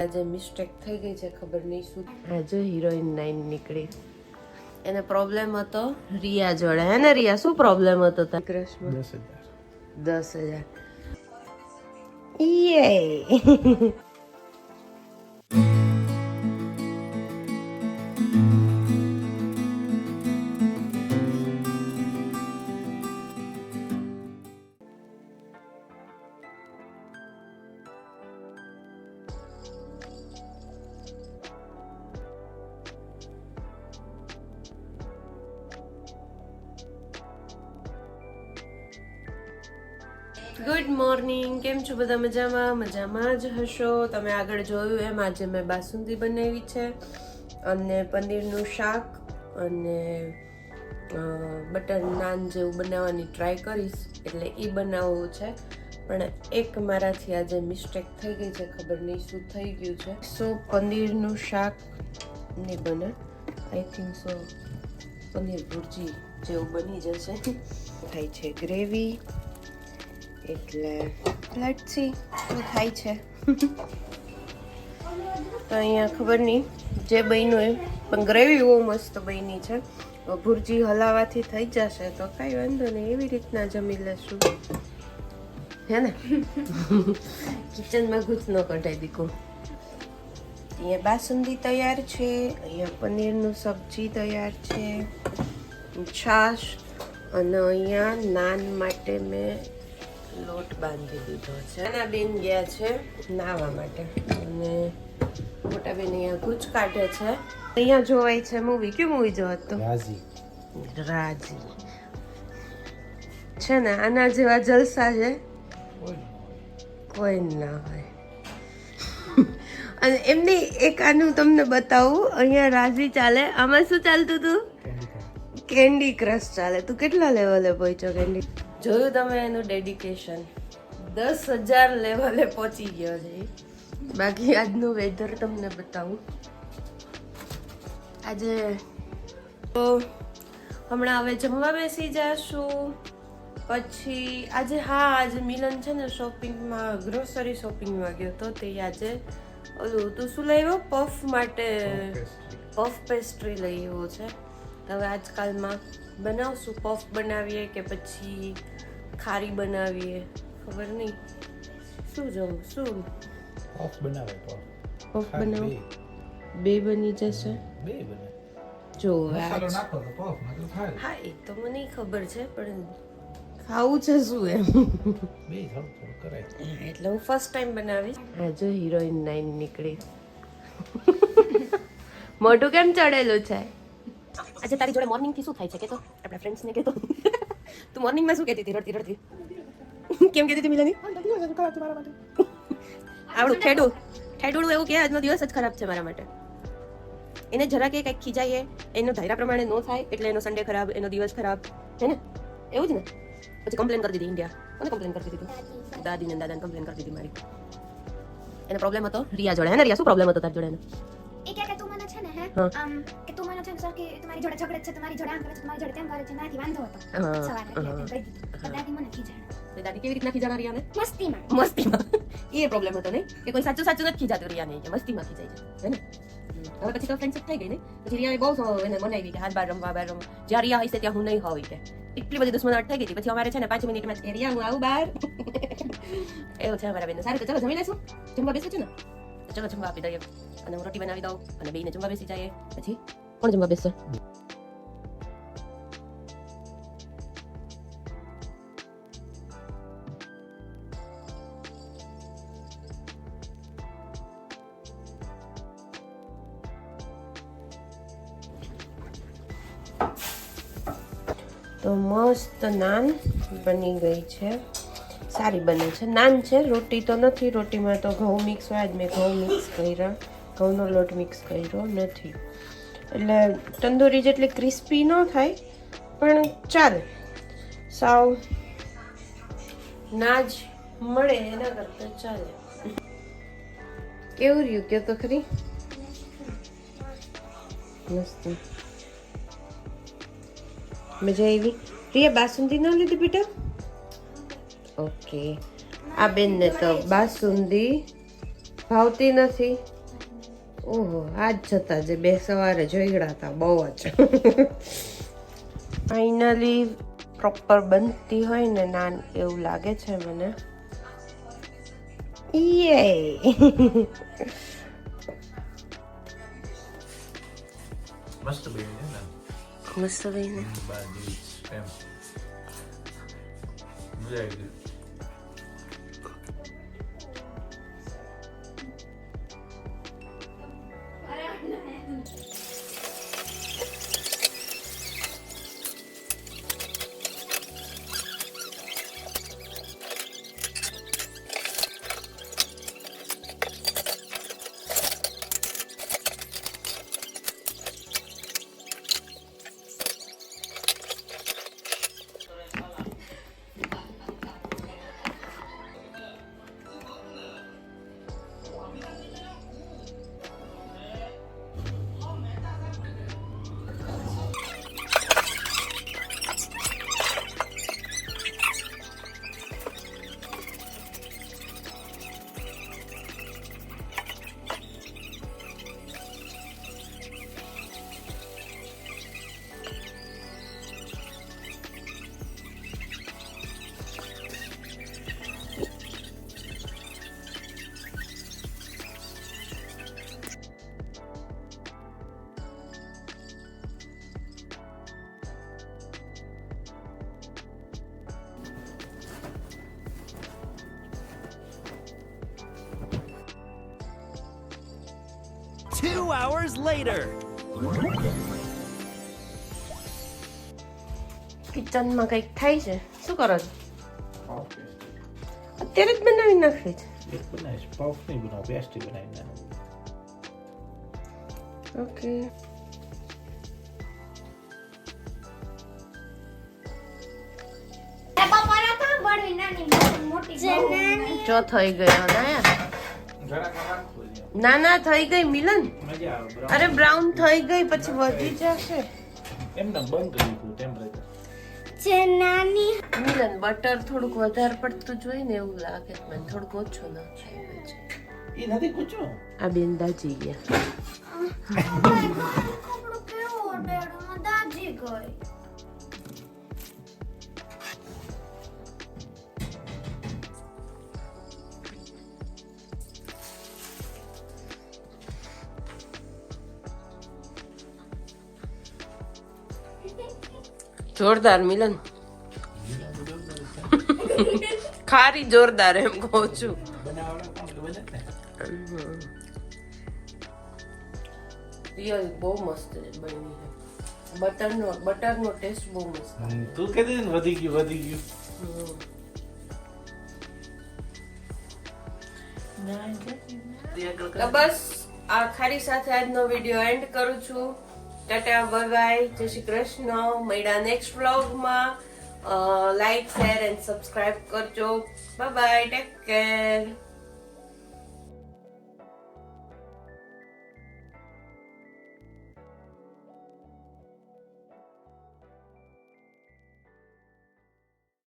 આજે મિસ્ટેક થઈ ગઈ છે, ખબર નહીં શું. આજે હિરોઈન 9 નીકળી. એને પ્રોબ્લેમ હતો રિયા જોડે, હે ને રિયા? શું પ્રોબ્લેમ હતો તાર ક્રશમાં? 10,000 યે. ગુડ મોર્નિંગ, કેમ છો બધા? મજામાં જ હશો. તમે આગળ જોયું એમ આજે મેં બાસુંદી બનાવી છે અને પનીરનું શાક અને બટર નાન જેવું બનાવવાની ટ્રાય કરીશ, એટલે એ બનાવવું છે. પણ એક મારાથી આજે મિસ્ટેક થઈ ગઈ છે, ખબર નહીં શું થઈ ગયું છે. સો પનીરનું શાક નહીં બને, આઈ થિંક સો પનીર ભુરજી જેવું બની જશે. થાય છે ગ્રેવી, એટલે લેટ્સ સી શું થાય છે. તો અહીંયા ખબર નહીં જે બન્યું એમ, પણ ગ્રેવી બહુ મસ્ત બની છે. ભુરજી હલાવાથી થઈ જશે તો કાંઈ વાંધો નહીં, એવી રીતના જમી લેશું, હે ને? કિચનમાં ઘૂસ ન કઢાઈ દીકું. અહીંયા બાસુંદી તૈયાર છે, અહીંયા પનીરનું સબ્જી તૈયાર છે, છાશ, અને અહીંયા નાન માટે મેં લોટ બાંધી દીધો છે. નાના બેન ગયા છે નાવા માટે અને મોટા બેન અહીંયા ગુજ કાઢે છે. અહીંયા જોવાય છે મૂવી. કયું મૂવી જોવા તો? રાજી છે ને, આના જેવા જલસા છે કોઈ ના હોય. અને એમની એક આનું તમને બતાવું, અહીંયા રાજી ચાલે. આમાં શું ચાલતું હતું? કેન્ડી ક્રશ ચાલે. તું કેટલા લેવલે પહોંચ્યો કેન્ડી? જોયું તમે એનું ડેડિકેશન? 10,000 લેવલે પહોંચી ગયો છે. બાકી આજનું વેધર તમને બતાવું. આજે તો હમણાં હવે જમવા બેસી જશું. પછી આજે મિલન છે ને શોપિંગમાં, ગ્રોસરી શોપિંગમાં ગયો તો તે આજે ઓલું તું શું લાવ્યો? પફ માટે પફ પેસ્ટ્રી લઈ આવ્યો છે. હવે આજકાલમાં બનાવશું, પફ બનાવીએ કે પછી ખારી બનાવીએ, ખબર નહીં શું જવું. શું પફ બનાવે? પફ બનાવો, બે બની જશે. જો હા, એ તો મને ખબર છે, પણ ખાવું છે શું એમ. એટલે હું ફર્સ્ટ ટાઈમ બનાવીશ. આજે હિરોઈન 9 નીકળી. મોઢું કેમ ચડેલું છે? આજે તારી જોડે મોર્નિંગ થી શું થાય છે કે તો આપણા ફ્રેન્ડ્સ ને કે તો તું મોર્નિંગ માં શું કહેતી હતી? રડતી કેમ કહેતી હતી મિલની? આવડું ઠેડું એવું કે આજનો દિવસ જ ખરાબ છે મારા માટે. એને જરા કે કંઈક ખીજાઈએ, એનો ધાર્યા પ્રમાણે ન થાય એટલે એનો સન્ડે ખરાબ, એનો દિવસ ખરાબ, હે ને? એવું જ ને. પછી કમ્પ્લેન કરી દીધી ઇન્ડિયા. કોને કમ્પ્લેન કરતી હતી? દાદીને દાદાને કમ્પ્લેન કરતી હતી મારી. એને પ્રોબ્લેમ હતો રિયા જોડે, હે ને? રિયા શું પ્રોબ્લેમ હતો તાર જોડે? એ કે તું મને છે ને હે કે તું મને છે ને સર કે તમારી જોડે ઝઘડે છે, તમારી જોડે આમ કરે છે, તમારી જોડે તેમ કરે છે, મારાથી વાંધો હતો સવારે એટલે કહી દીધું. તો દાદી મને ખીજાણ. તો દાદી કેવી રીતના ખીજાણા રિયાને? મસ્તીમાં. એ પ્રોબ્લેમ હતો નહીં કે કોઈ સાચું નથી ખીજાતું રિયાને, કે મસ્તીમાં ખીજાય છે, હે ને? હવે પછી તો ફ્રેન્ડશિપ થઈ ગઈ ને. પછી રિયાએ બહુ એને મનાવી કે હાથ બહાર રમવા. જ્યાં રિયા હોય છે ત્યાં હું નહીં હોઉં કે એટલી બધી દુશ્મનાટ થઈ ગઈ હતી. પછી અમારે છે ને 5 મિનિટમાં જ કે રિયા હું આવું બહાર. એવું છે અમારા બેન. સારું, તો ચલો જમી લેશું. જમવા બેસું છું ને, તો ચલો જમવા આપી દઈએ અને હું રોટી બનાવી દઉં અને બેને જમવા બેસી જઈએ. પછી કોણ જમવા બેસશે? તો મસ્ત નાન બની ગઈ છે, સારી બને છે. નાન છે, રોટી તો નથી. રોટીમાં તો ઘઉં મિક્સ હોય જ. મેં ઘઉં મિક્સ કર્યા, ઘઉંનો લોટ મિક્સ કર્યો નથી, એટલે તંદૂરી જેટલી ક્રિસ્પી ન થાય પણ ચાલે. સાવ ના જ મળે એના કરતાં ચાલે. કેવું રહ્યું કે તો ખરી? મસ્ત, મજા આવી. પ્રિયા બાસુંદી ન લીધી બેટા? ઓકે, આ બેનને તો બાસુંદી ભાવતી નથી. ઓહો, આજ છતાં જે બે સવારે જોઈડા હતા બહુ જ. ફાઇનલી પ્રોપર બનતી હોય ને નાન એવું લાગે છે મને. યે મસ્ત બની છે ને મસ્ત બની. બાજુ એમ મજા આવી ગઈ. Two hours later. કિચનમાં કંઈક થાય છે. શું કરો છો? અત્યારે જ બનાવી નાખી છે. એક બનાવીશ પફ નહીં બનાવ પેસ્ટ્રી બનાવી નાખ. ઓકે. જો થઈ ગયો ને ના ના થઈ ગઈ મિલન. મજા આવે. અરે બ્રાઉન થઈ ગઈ પછી વધી જશે. એમને બંધ કરી દીધું ટેમ્પરેચર. મિલન બટર થોડુંક વધારે પડતું જોઈ ને એવું લાગે મને. થોડુંક ઓછું ના થાય છે. એ નથી પૂછો. આ બેન દાજી ગયા. જોરદાર મિલન. ખારી જોરદાર એમ કહું છું. બનાવડા કોણ કે બને ને. રિયલ બહુ મસ્ત બની છે. બટરનો ટેસ્ટ બહુ મસ્ત. તું કહેતી ને વધી ગયું. તો બસ આ ખારી સાથે આજનો વિડીયો એન્ડ કરું છું. ટાટા બાય બાય, જય શ્રી કૃષ્ણ. મળ્યા નેક્સ્ટ વ્લોગમાં. લાઈક શેર એન્ડ સબસ્ક્રાઇબ કરજો. Bye bye, take care.